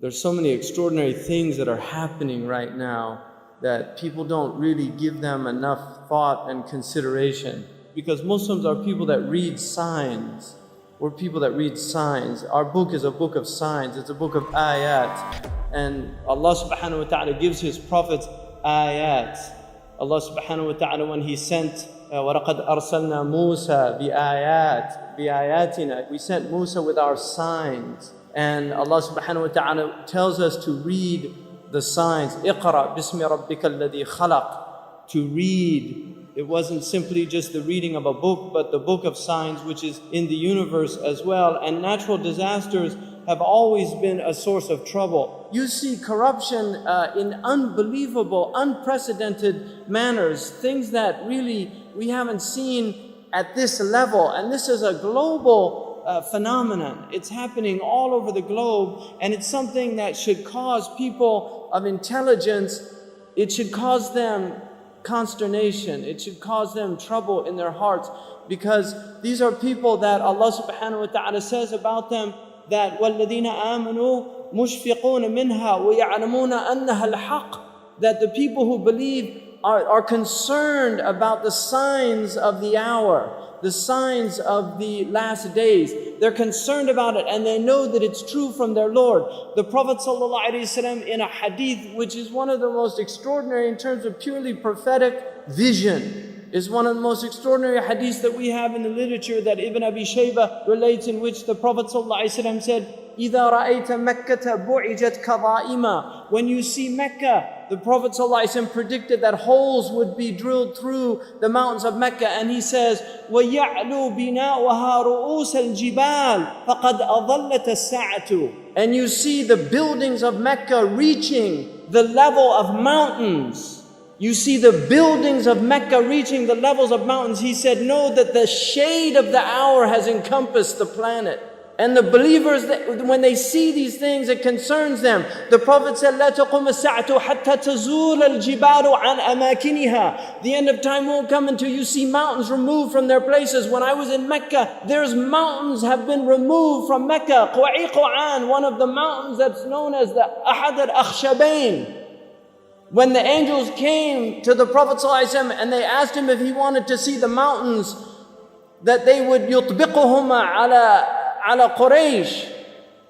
There's so many extraordinary things that are happening right now that people don't really give them enough thought and consideration. Because Muslims are people that read signs. We're people that read signs. Our book is a book of signs. It's a book of ayat. And Allah subhanahu wa ta'ala gives His prophets ayat. Allah subhanahu wa ta'ala, when He sent وَلَقَدْ أَرْسَلْنَا مُوسَى بِآيَاتِنَا, we sent Musa with our signs. And Allah subhanahu wa ta'ala tells us to read the signs. اقرأ بِسْمِ رَبِّكَ الَّذِي خَلَقَ. To read. It wasn't simply just the reading of a book, but the book of signs which is in the universe as well. And natural disasters have always been a source of trouble. You see corruption in unbelievable, unprecedented manners, things that really we haven't seen at this level. And this is a global phenomenon. It's happening all over the globe, and it's something that should cause people of intelligence, it should cause them consternation, it should cause them trouble in their hearts, because these are people that Allah subhanahu wa ta'ala says about them that وَالَّذِينَ آمَنُوا مُشْفِقُونَ مِنْهَا وَيَعْلَمُونَ أَنَّهَا الْحَقِّ. That the people who believe are concerned about the signs of the hour, the signs of the last days. They're concerned about it, and they know that it's true from their Lord. The Prophet ﷺ, in a hadith, which is one of the most extraordinary in terms of purely prophetic vision, is one of the most extraordinary hadiths that we have in the literature, that Ibn Abi Shaybah relates, in which the Prophet ﷺ said, إِذَا رَأَيْتَ مَكَّةَ بُعِجَتْ كَظَائِمًا. When you see Mecca, the Prophet ﷺ predicted that holes would be drilled through the mountains of Mecca, and he says, وَيَعْلُو بِنَاؤُهَا رُؤُوسَ الْجِبَالِ فَقَدْ أَضَلَّتَ السَّاعَةُ. And you see the buildings of Mecca reaching the level of mountains. You see the buildings of Mecca reaching the levels of mountains. He said, know that the shade of the hour has encompassed the planet. And the believers, when they see these things, it concerns them. The Prophet said, لا تقوم الساعة حتى تزول الجبال عن أماكنها. The end of time won't come until you see mountains removed from their places. When I was in Mecca, there's mountains have been removed from Mecca. قوعيقوعان, one of the mountains that's known as the أحد الأخشبين. When the angels came to the Prophet ﷺ and they asked him if he wanted to see the mountains, that they would يطبقهما على قريش.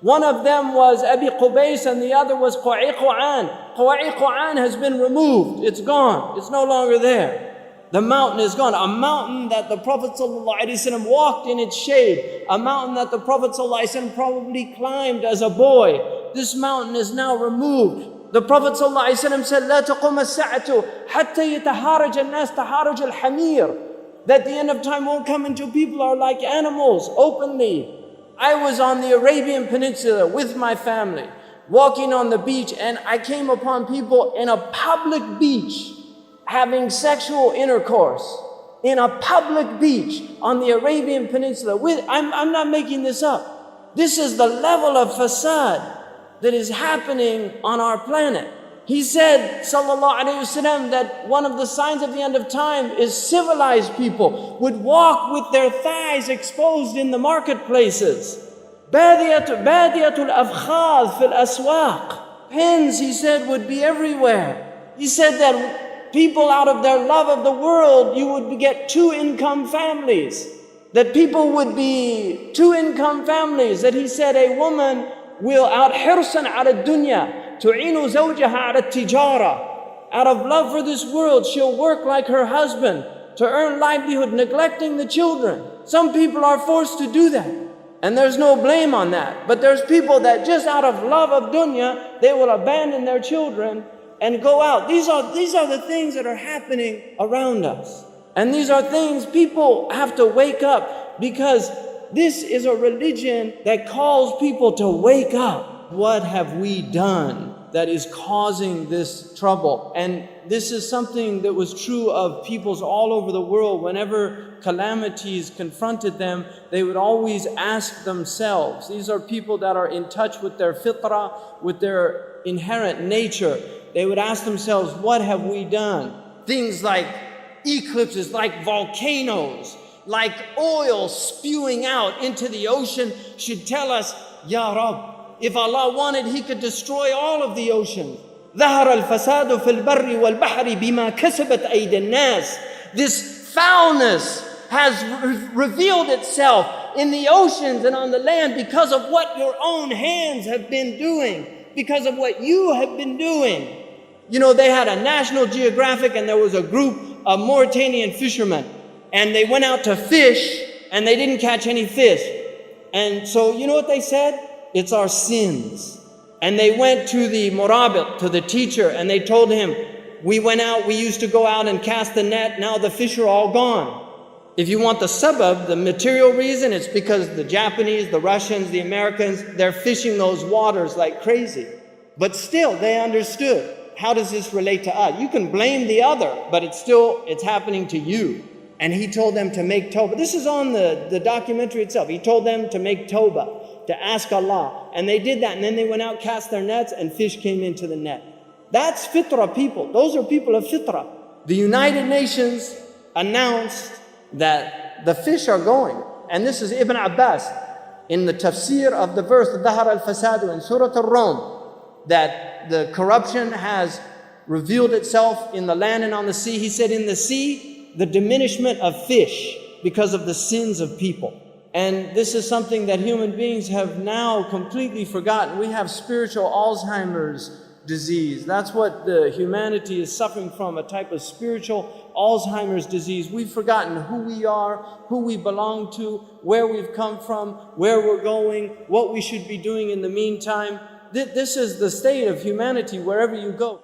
One of them was Abi Qubays and the other was Qu'ayquan. Qu'ayquan has been removed. It's gone. It's no longer there. The mountain is gone. A mountain that the Prophet ﷺ walked in its shade. A mountain that the Prophet ﷺ probably climbed as a boy. This mountain is now removed. The Prophet ﷺ said, لا تقوم الساعة حتى يتهارج الناس تهارج الحمير. That the end of time won't come until people are like animals, openly. I was on the Arabian Peninsula with my family, walking on the beach, and I came upon people in a public beach having sexual intercourse. In a public beach on the Arabian Peninsula. I'm not making this up. This is the level of fasad that is happening on our planet. He said, sallallahu alayhi wasallam, that one of the signs of the end of time is civilized people would walk with their thighs exposed in the marketplaces. Badiyatul afkhaz fil aswaq. Pens, he said, would be everywhere. He said that people, out of their love of the world, you would get two-income families. That people would be two-income families. That he said a woman will, out hirsan ala dunya, tu'inu zawjaha ala tijara. Out of love for this world, she'll work like her husband to earn livelihood, neglecting the children. Some people are forced to do that, and there's no blame on that. But there's people that just out of love of dunya, they will abandon their children and go out. These are the things that are happening around us. And these are things people have to wake up, because this is a religion that calls people to wake up. What have we done that is causing this trouble? And this is something that was true of peoples all over the world. Whenever calamities confronted them, they would always ask themselves. These are people that are in touch with their fitrah, with their inherent nature. They would ask themselves, what have we done? Things like eclipses, like volcanoes, like oil spewing out into the ocean should tell us, Ya Rabb, If Allah wanted, He could destroy all of the oceans. ظهر الفساد في البر والبحر بما كسبت أيدي الناس. This foulness has revealed itself in the oceans and on the land because of what your own hands have been doing, because of what you have been doing. You know, they had a National Geographic and there was a group of Mauritanian fishermen and they went out to fish and they didn't catch any fish. And so, you know what they said? It's our sins. And they went to the murabit, to the teacher, and they told him, we went out, we used to go out and cast the net, now the fish are all gone. If you want the sabab, the material reason, it's because the Japanese, the Russians, the Americans, they're fishing those waters like crazy. But still, they understood. How does this relate to us? You can blame the other, but it's happening to you. And he told them to make tawbah. This is on the documentary itself. He told them to make tawbah, to ask Allah. And they did that. And then they went out, cast their nets, and fish came into the net. That's fitrah people. Those are people of fitrah. The United Nations announced that the fish are going. And this is Ibn Abbas in the tafsir of the verse, ظهر الفساد in Surah Al-Rum, that the corruption has revealed itself in the land and on the sea. He said in the sea, the diminishment of fish because of the sins of people. And this is something that human beings have now completely forgotten. We have spiritual Alzheimer's disease. That's what the humanity is suffering from, a type of spiritual Alzheimer's disease. We've forgotten who we are, who we belong to, where we've come from, where we're going, what we should be doing in the meantime. This is the state of humanity wherever you go.